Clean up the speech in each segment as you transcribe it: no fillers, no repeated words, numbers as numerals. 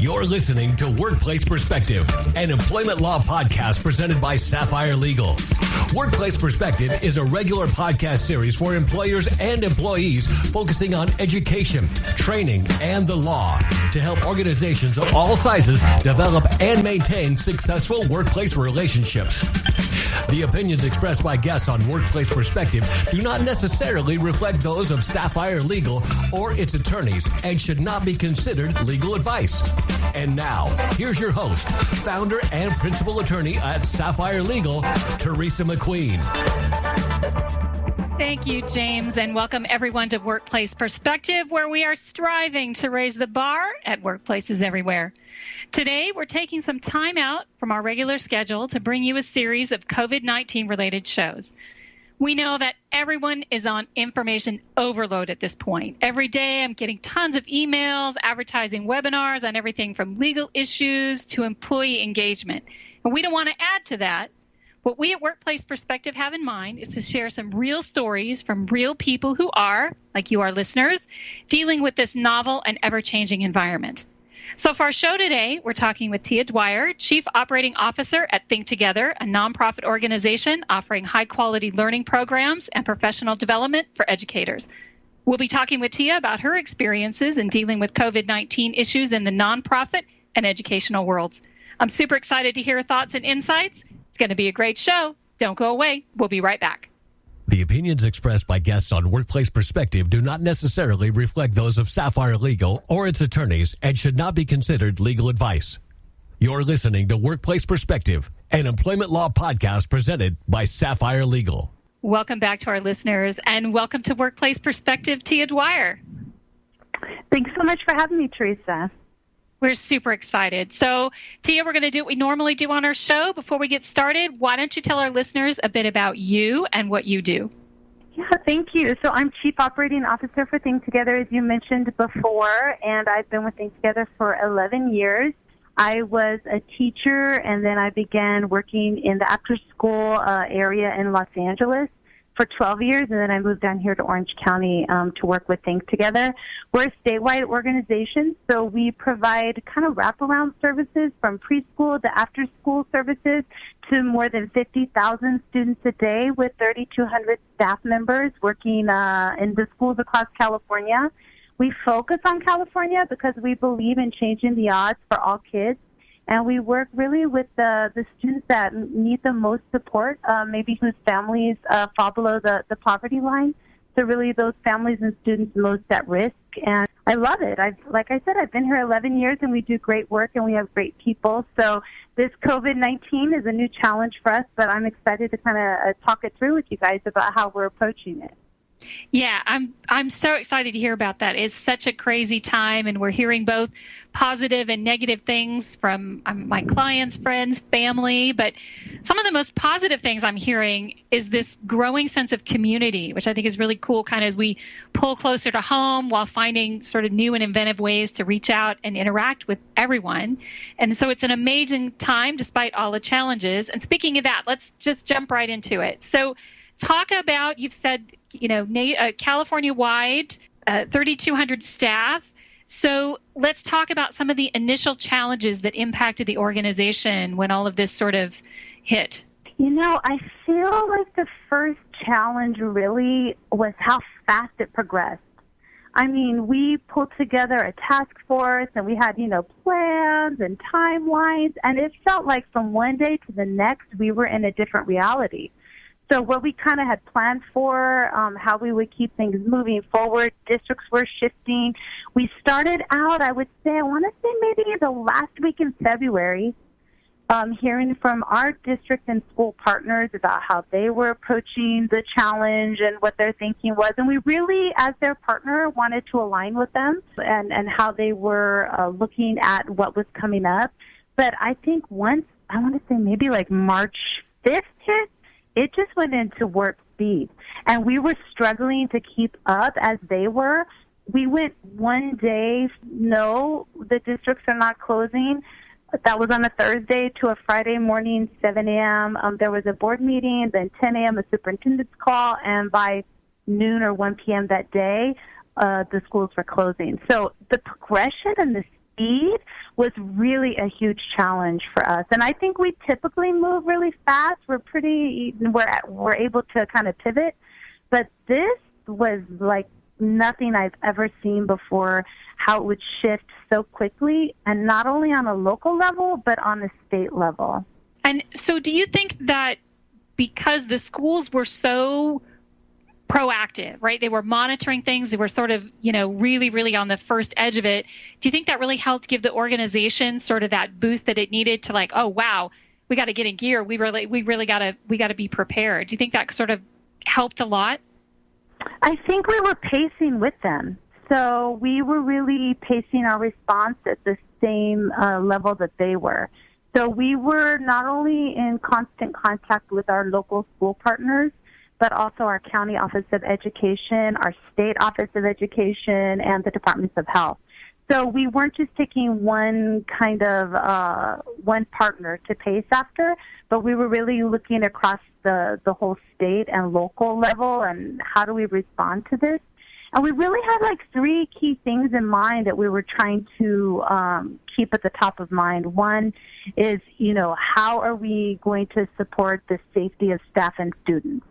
You're listening to Workplace Perspective, an employment law podcast presented by SAFFIRE Legal. Workplace Perspective is a regular podcast series for employers and employees focusing on education, training, and the law to help organizations of all sizes develop and maintain successful workplace relationships. The opinions expressed by guests on Workplace Perspective do not necessarily reflect those of SAFFIRE Legal or its attorneys and should not be considered legal advice. And now, here's your host, founder and principal attorney at SAFFIRE Legal, Teresa McQueen. Thank you, James, and welcome everyone to Workplace Perspective, where we are striving to raise the bar at workplaces everywhere. Today, we're taking some time out from our regular schedule to bring you a series of COVID-19 related shows. We know that everyone is on information overload at this point. Every day, I'm getting tons of emails, advertising webinars on everything from legal issues to employee engagement. And we don't want to add to that. What we at Workplace Perspective have in mind is to share some real stories from real people who are, like you, our listeners, dealing with this novel and ever-changing environment. So for our show today, we're talking with Tia Dwyer, Chief Operating Officer at Think Together, a nonprofit organization offering high-quality learning programs and professional development for educators. We'll be talking with Tia about her experiences in dealing with COVID-19 issues in the nonprofit and educational worlds. I'm super excited to hear her thoughts and insights. It's going to be a great show. Don't go away. We'll be right back. The opinions expressed by guests on Workplace Perspective do not necessarily reflect those of SAFFIRE Legal or its attorneys and should not be considered legal advice. You're listening to Workplace Perspective, an employment law podcast presented by SAFFIRE Legal. Welcome back to our listeners, and welcome to Workplace Perspective, Tia Dwyer. Thanks so much for having me, Teresa. We're super excited. So, Tia, we're going to do what we normally do on our show. Before we get started, why don't you tell our listeners a bit about you and what you do? Yeah, thank you. So I'm Chief Operating Officer for Think Together, as you mentioned before, and I've been with Think Together for 11 years. I was a teacher, and then I began working in the after-school area in Los Angeles for 12 years, and then I moved down here to Orange County to work with Think Together. We're a statewide organization, so we provide kind of wraparound services from preschool to after-school services to more than 50,000 students a day with 3,200 staff members working in the schools across California. We focus on California because we believe in changing the odds for all kids. And we work really with the students that need the most support, maybe whose families fall below the poverty line. So really those families and students most at risk. And I love it. Like I said, I've been here 11 years, and we do great work, and we have great people. So this COVID-19 is a new challenge for us, but I'm excited to kind of talk it through with you guys about how we're approaching it. Yeah, I'm so excited to hear about that. It's such a crazy time, and we're hearing both positive and negative things from my clients, friends, family. But some of the most positive things I'm hearing is this growing sense of community, which I think is really cool, kind of as we pull closer to home while finding sort of new and inventive ways to reach out and interact with everyone. And so it's an amazing time despite all the challenges. And speaking of that, let's just jump right into it. So talk about, you've said, California-wide, 3,200 staff. So let's talk about some of the initial challenges that impacted the organization when all of this sort of hit. I feel like the first challenge really was how fast it progressed. I mean, we pulled together a task force, and we had, plans and timelines, and it felt like from one day to the next, we were in a different reality. So what we kind of had planned for, how we would keep things moving forward, districts were shifting. We started out, I want to say maybe the last week in February, hearing from our district and school partners about how they were approaching the challenge and what their thinking was. And we really, as their partner, wanted to align with them and how they were looking at what was coming up. But I think once, I want to say maybe like March 5th hit, it just went into warp speed. And we were struggling to keep up as they were. We went one day, no, the districts are not closing. That was on a Thursday to a Friday morning, 7 a.m. There was a board meeting, then 10 a.m. a superintendent's call, and by noon or 1 p.m. that day, the schools were closing. So the progression and the speed was really a huge challenge for us. And I think we typically move really fast. We're able to kind of pivot. But this was like nothing I've ever seen before, how it would shift so quickly, and not only on a local level, but on a state level. And so do you think that because the schools were so proactive, right? They were monitoring things. They were sort of, really, really on the first edge of it. Do you think that really helped give the organization sort of that boost that it needed to, like, oh, wow, we got to get in gear. We really got to be prepared. Do you think that sort of helped a lot? I think we were pacing with them. So we were really pacing our response at the same level that they were. So we were not only in constant contact with our local school partners, but also our county office of education, our state office of education, and the departments of health. So we weren't just taking one partner to pace after, but we were really looking across the whole state and local level and how do we respond to this. And we really had like three key things in mind that we were trying to keep at the top of mind. One is, how are we going to support the safety of staff and students?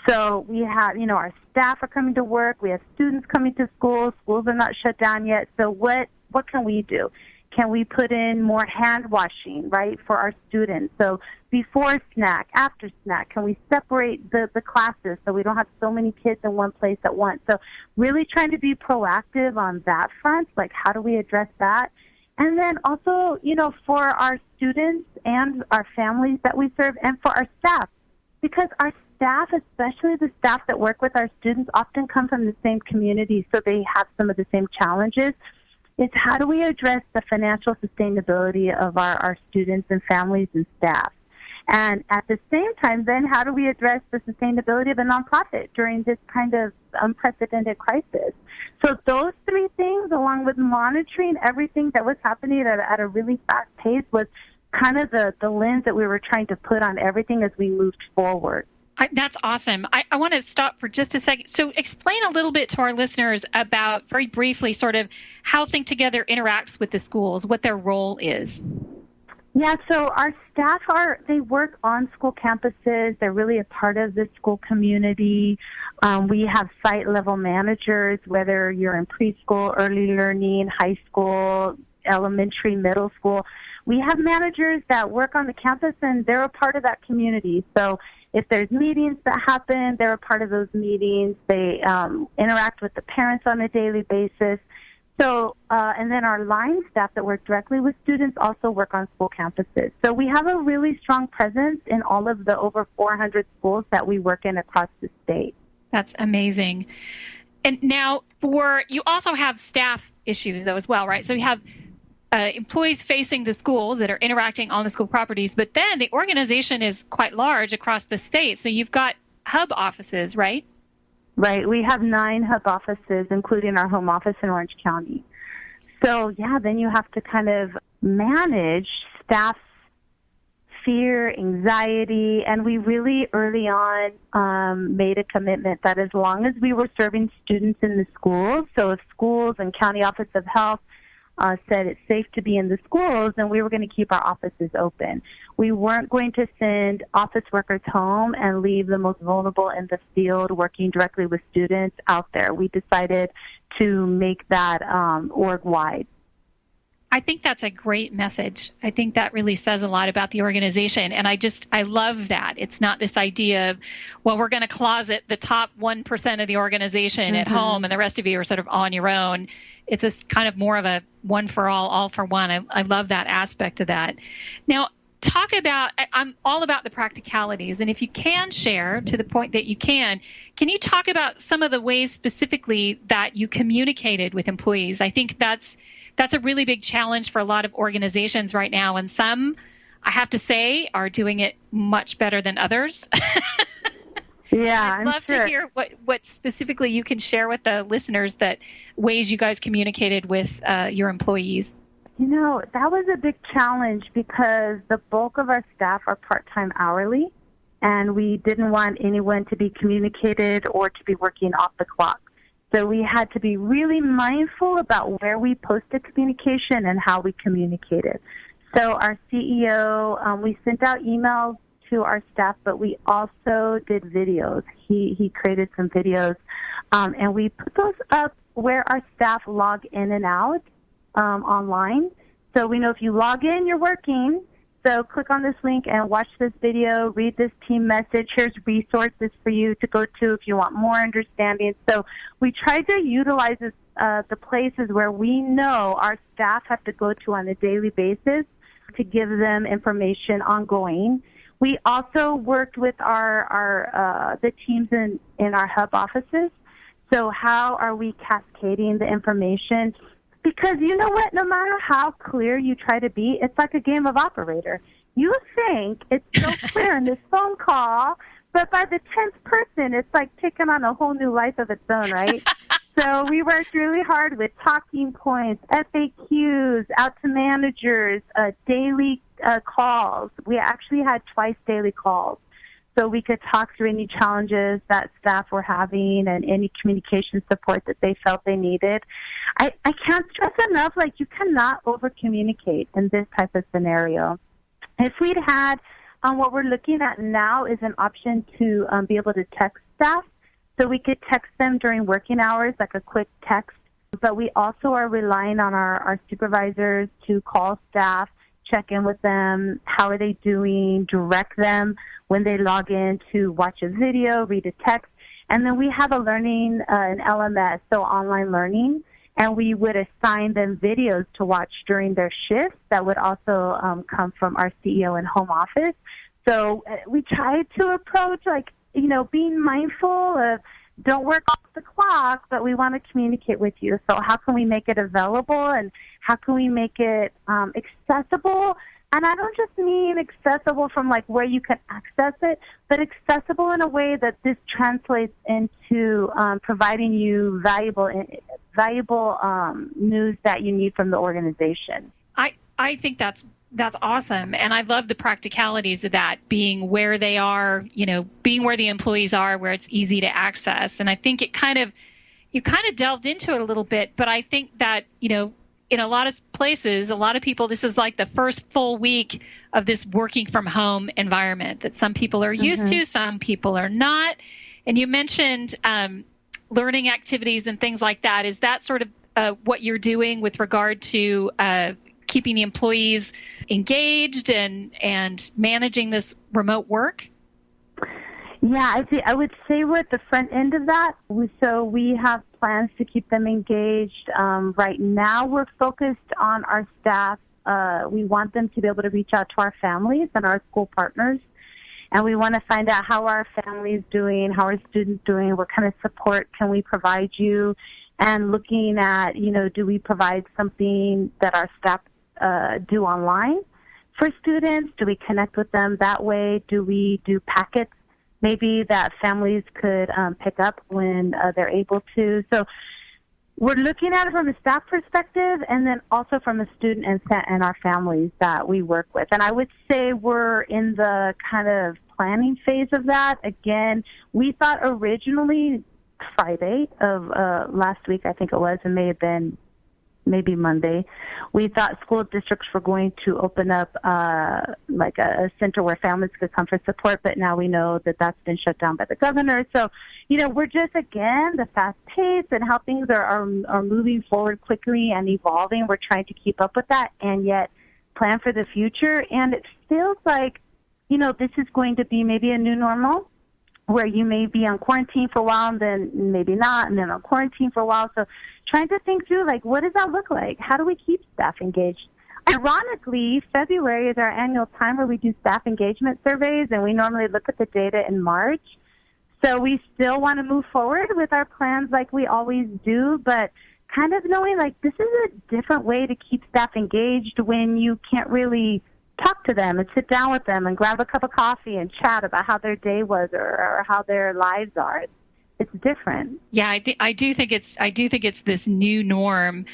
So we have, our staff are coming to work. We have students coming to schools. Schools are not shut down yet. So what can we do? Can we put in more hand washing, right, for our students? So before snack, after snack, can we separate the classes so we don't have so many kids in one place at once? So really trying to be proactive on that front, like how do we address that? And then also, for our students and our families that we serve and for our staff, because our staff, especially the staff that work with our students, often come from the same community, so they have some of the same challenges. It's how do we address the financial sustainability of our students and families and staff? And at the same time, then how do we address the sustainability of a nonprofit during this kind of unprecedented crisis? So those three things, along with monitoring everything that was happening at a really fast pace, was kind of the lens that we were trying to put on everything as we moved forward. That's awesome. I want to stop for just a second. So explain a little bit to our listeners about, very briefly, sort of how Think Together interacts with the schools, what their role is. Yeah, so our staff they work on school campuses. They're really a part of the school community. We have site-level managers, whether you're in preschool, early learning, high school, elementary, middle school. We have managers that work on the campus, and they're a part of that community. So if there's meetings that happen, they're a part of those meetings. They interact with the parents on a daily basis. So, and then our line staff that work directly with students also work on school campuses. So we have a really strong presence in all of the over 400 schools that we work in across the state. That's amazing. And now you also have staff issues though as well, right? So you have employees facing the schools that are interacting on the school properties, but then the organization is quite large across the state. So you've got hub offices, right? Right. We have 9 hub offices, including our home office in Orange County. So, yeah, then you have to kind of manage staff's fear, anxiety, and we really early on made a commitment that as long as we were serving students in the schools, so if schools and county office of health said it's safe to be in the schools, and we were going to keep our offices open. We weren't going to send office workers home and leave the most vulnerable in the field working directly with students out there. We decided to make that org-wide. I think that's a great message. I think that really says a lot about the organization. And I love that. It's not this idea of, well, we're going to closet the top 1% of the organization at home and the rest of you are sort of on your own. It's a kind of more of a one for all for one. I love that aspect of that. Now, I'm all about the practicalities. And if you can share to the point that you can you talk about some of the ways specifically that you communicated with employees? I think that's a really big challenge for a lot of organizations right now. And some, I have to say, are doing it much better than others. Yeah, I'd love to hear what specifically you can share with the listeners, that ways you guys communicated with your employees. That was a big challenge because the bulk of our staff are part-time hourly, and we didn't want anyone to be communicated or to be working off the clock. So we had to be really mindful about where we posted communication and how we communicated. So our CEO, we sent out emails to our staff, but we also did videos. He created some videos, and we put those up where our staff log in and out online. So we know if you log in, you're working. So click on this link and watch this video, read this team message. Here's resources for you to go to if you want more understanding. So we tried to utilize the places where we know our staff have to go to on a daily basis to give them information ongoing. We also worked with the teams in our hub offices. So how are we cascading the information? Because you know what? No matter how clear you try to be, it's like a game of operator. You think it's so clear in this phone call, but by the 10th person, it's like taking on a whole new life of its own, right? So we worked really hard with talking points, FAQs, out to managers, daily calls. We actually had twice daily calls. So we could talk through any challenges that staff were having and any communication support that they felt they needed. I can't stress enough, like, you cannot over-communicate in this type of scenario. If we'd had, what we're looking at now is an option to be able to text staff. So we could text them during working hours, like a quick text. But we also are relying on our supervisors to call staff, check in with them, how are they doing, direct them when they log in to watch a video, read a text. And then we have an LMS, so online learning, and we would assign them videos to watch during their shifts that would also come from our CEO and home office. So we tried to approach, being mindful of don't work off the clock, but we want to communicate with you. So how can we make it available, and how can we make it accessible? And I don't just mean accessible from where you can access it, but accessible in a way that this translates into providing you valuable news that you need from the organization. I think that's awesome. And I love the practicalities of that, being where they are, being where the employees are, where it's easy to access. And I think you kind of delved into it a little bit, but I think that, in a lot of places, a lot of people, this is like the first full week of this working from home environment that some people are used to, some people are not. And you mentioned learning activities and things like that. Is that sort of what you're doing with regard to keeping the employees engaged and managing this remote work? Yeah, I would say we're at the front end of that. So we have plans to keep them engaged. Right now, we're focused on our staff. We want them to be able to reach out to our families and our school partners. And we want to find out how our families doing, how our students doing, what kind of support can we provide you, and looking at, do we provide something that our staff do online for students? Do we connect with them that way? Do we do packets maybe that families could pick up when they're able to? So we're looking at it from a staff perspective, and then also from a student and our families that we work with. And I would say we're in the kind of planning phase of that. Again, we thought originally Friday of last week, I think it was, and may have been maybe Monday, we thought school districts were going to open up like a center where families could come for support, but now we know that that's been shut down by the governor. So, we're just, again, the fast pace and how things are moving forward quickly and evolving. We're trying to keep up with that and yet plan for the future. And it feels like, this is going to be maybe a new normal, where you may be on quarantine for a while and then maybe not, and then on quarantine for a while. So trying to think through, what does that look like? How do we keep staff engaged? Ironically, February is our annual time where we do staff engagement surveys, and we normally look at the data in March. So we still want to move forward with our plans like we always do, but kind of knowing, this is a different way to keep staff engaged when you can't really talk to them and sit down with them and grab a cup of coffee and chat about how their day was or how their lives are. It's different. Yeah, I do think it's this new norm.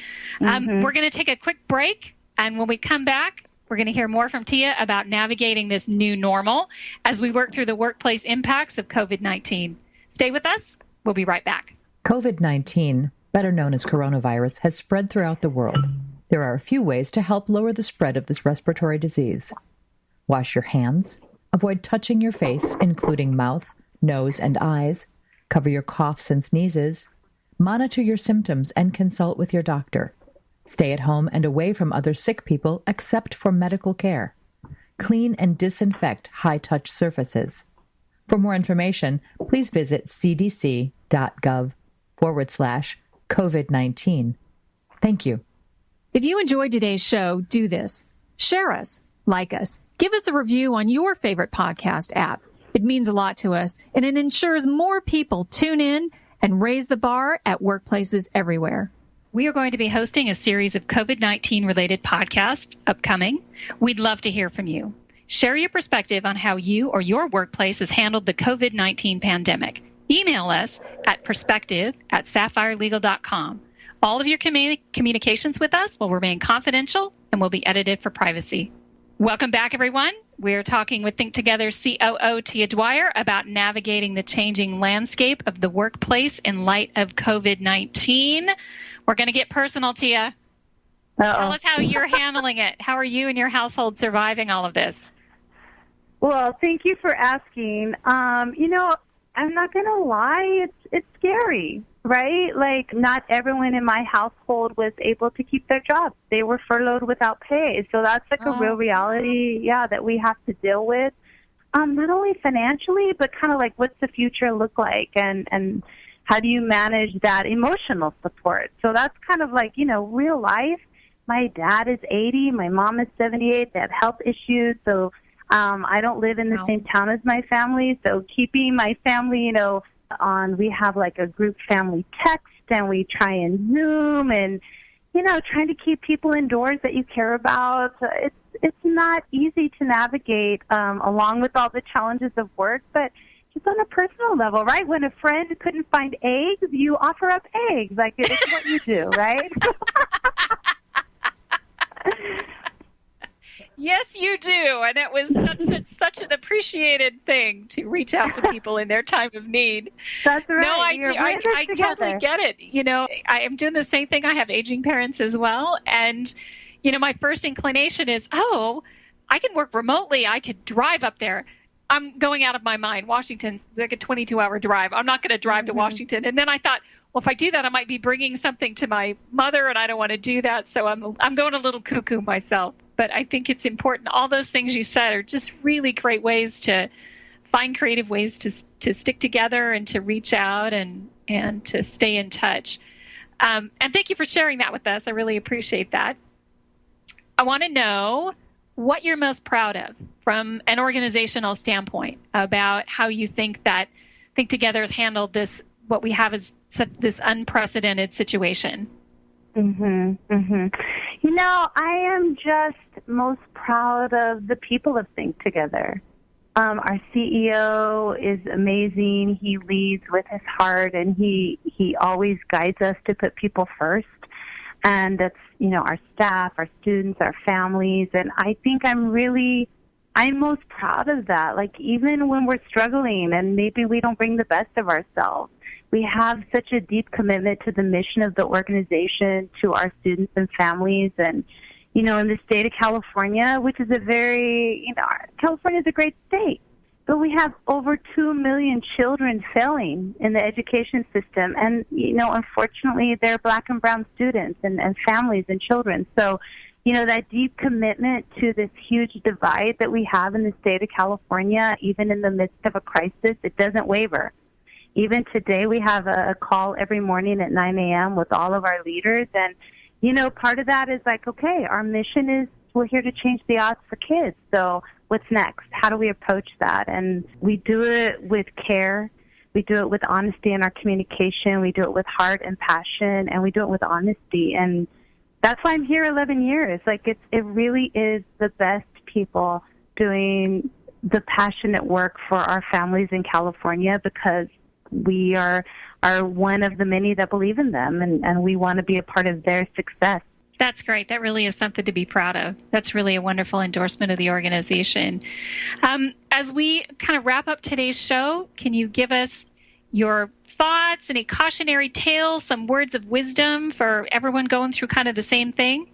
We're going to take a quick break, and when we come back, we're going to hear more from Tia about navigating this new normal as we work through the workplace impacts of COVID-19. Stay with us. We'll be right back. COVID-19, better known as coronavirus, has spread throughout the world. There are a few ways to help lower the spread of this respiratory disease. Wash your hands. Avoid touching your face, including mouth, nose, and eyes. Cover your coughs and sneezes. Monitor your symptoms and consult with your doctor. Stay at home and away from other sick people except for medical care. Clean and disinfect high-touch surfaces. For more information, please visit cdc.gov/COVID-19. Thank you. If you enjoyed today's show, do this. Share us, like us, give us a review on your favorite podcast app. It means a lot to us, and it ensures more people tune in and raise the bar at workplaces everywhere. We are going to be hosting a series of COVID-19 related podcasts upcoming. We'd love to hear from you. Share your perspective on how you or your workplace has handled the COVID-19 pandemic. Email us at perspective@sapphirelegal.com. All of your communications with us will remain confidential and will be edited for privacy. Welcome back, everyone. We're talking with Think Together's COO, Tia Dwyer, about navigating the changing landscape of the workplace in light of COVID-19. We're going to get personal, Tia. Tell us how you're handling it. How are you and your household surviving all of this? Well, thank you for asking. I'm not going to lie, it's scary, right? Like, not everyone in my household was able to keep their jobs. They were furloughed without pay. So that's like a real reality, that we have to deal with. Not only financially, but kind of like, what's the future look like? And how do you manage that emotional support? So that's kind of like, real life. My dad is 80. My mom is 78. They have health issues. So I don't live in the same town as my family. So keeping my family, we have like a group family text, and we try and Zoom, and, trying to keep people indoors that you care about. It's not easy to navigate along with all the challenges of work, but just on a personal level, right? When a friend couldn't find eggs, you offer up eggs. Like, it's what you do, right? Yes, you do. And it was such an appreciated thing to reach out to people in their time of need. That's right. No, I totally get it. I am doing the same thing. I have aging parents as well. And, my first inclination is, I can work remotely. I could drive up there. I'm going out of my mind. Washington's like a 22-hour drive. I'm not going to drive to Washington. And then I thought, well, if I do that, I might be bringing something to my mother, and I don't want to do that. So I'm going a little cuckoo myself. But I think it's important. All those things you said are just really great ways to find creative ways to stick together and to reach out and to stay in touch. And thank you for sharing that with us. I really appreciate that. I want to know what you're most proud of from an organizational standpoint about how you think that Think Together has handled this, what we have is this unprecedented situation. I am just most proud of the people of Think Together. Our CEO is amazing. He leads with his heart, and he always guides us to put people first. And that's, our staff, our students, our families. And I think I'm most proud of that. Like, even when we're struggling and maybe we don't bring the best of ourselves, we have such a deep commitment to the mission of the organization, to our students and families. And, in the state of California, which is California is a great state, but we have over 2 million children failing in the education system. And, unfortunately, they're Black and brown students and families and children. So, that deep commitment to this huge divide that we have in the state of California, even in the midst of a crisis, it doesn't waver. Even today, we have a call every morning at 9 a.m. with all of our leaders. And, part of that is like, okay, our mission is we're here to change the odds for kids. So what's next? How do we approach that? And we do it with care. We do it with honesty in our communication. We do it with heart and passion, and we do it with honesty. And that's why I'm here 11 years. Like, it really is the best people doing the passionate work for our families in California, because we are one of the many that believe in them, and we want to be a part of their success. That's great. That really is something to be proud of. That's really a wonderful endorsement of the organization. As we kind of wrap up today's show, can you give us your thoughts, any cautionary tales, some words of wisdom for everyone going through kind of the same thing?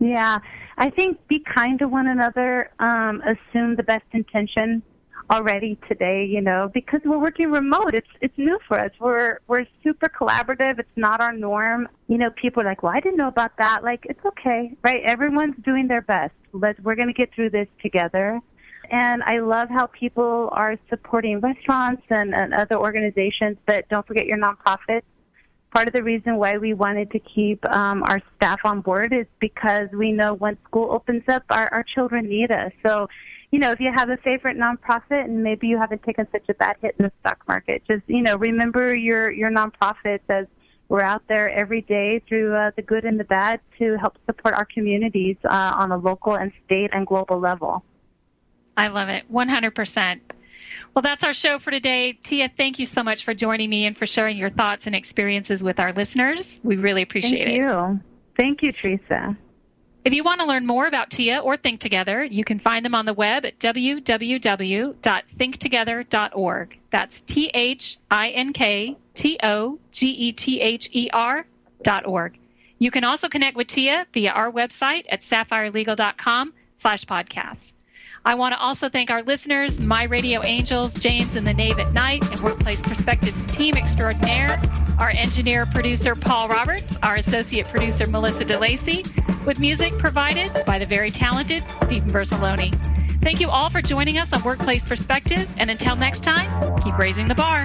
Yeah, I think be kind to one another, assume the best intention already today, because we're working remote. It's new for us. We're super collaborative. It's not our norm. People are like, well, I didn't know about that. Like, it's okay, right? Everyone's doing their best. We're going to get through this together. And I love how people are supporting restaurants and other organizations, but don't forget your nonprofits. Part of the reason why we wanted to keep our staff on board is because we know when school opens up, our children need us. So, if you have a favorite nonprofit and maybe you haven't taken such a bad hit in the stock market, just, remember your nonprofits as we're out there every day through the good and the bad to help support our communities on a local and state and global level. I love it. 100%. Well, that's our show for today. Tia, thank you so much for joining me and for sharing your thoughts and experiences with our listeners. We really appreciate it. Thank you, Teresa. If you want to learn more about Tia or Think Together, you can find them on the web at www.thinktogether.org. That's ThinkTogether.org. You can also connect with Tia via our website at SaffireLegal.com/podcast. I want to also thank our listeners, My Radio Angels, James and the Knave at Night, and Workplace Perspectives team Extraordinaire, our engineer producer Paul Roberts, our associate producer Melissa DeLacey, with music provided by the very talented Stephen Vercelloni. Thank you all for joining us on Workplace Perspective, and until next time, keep raising the bar.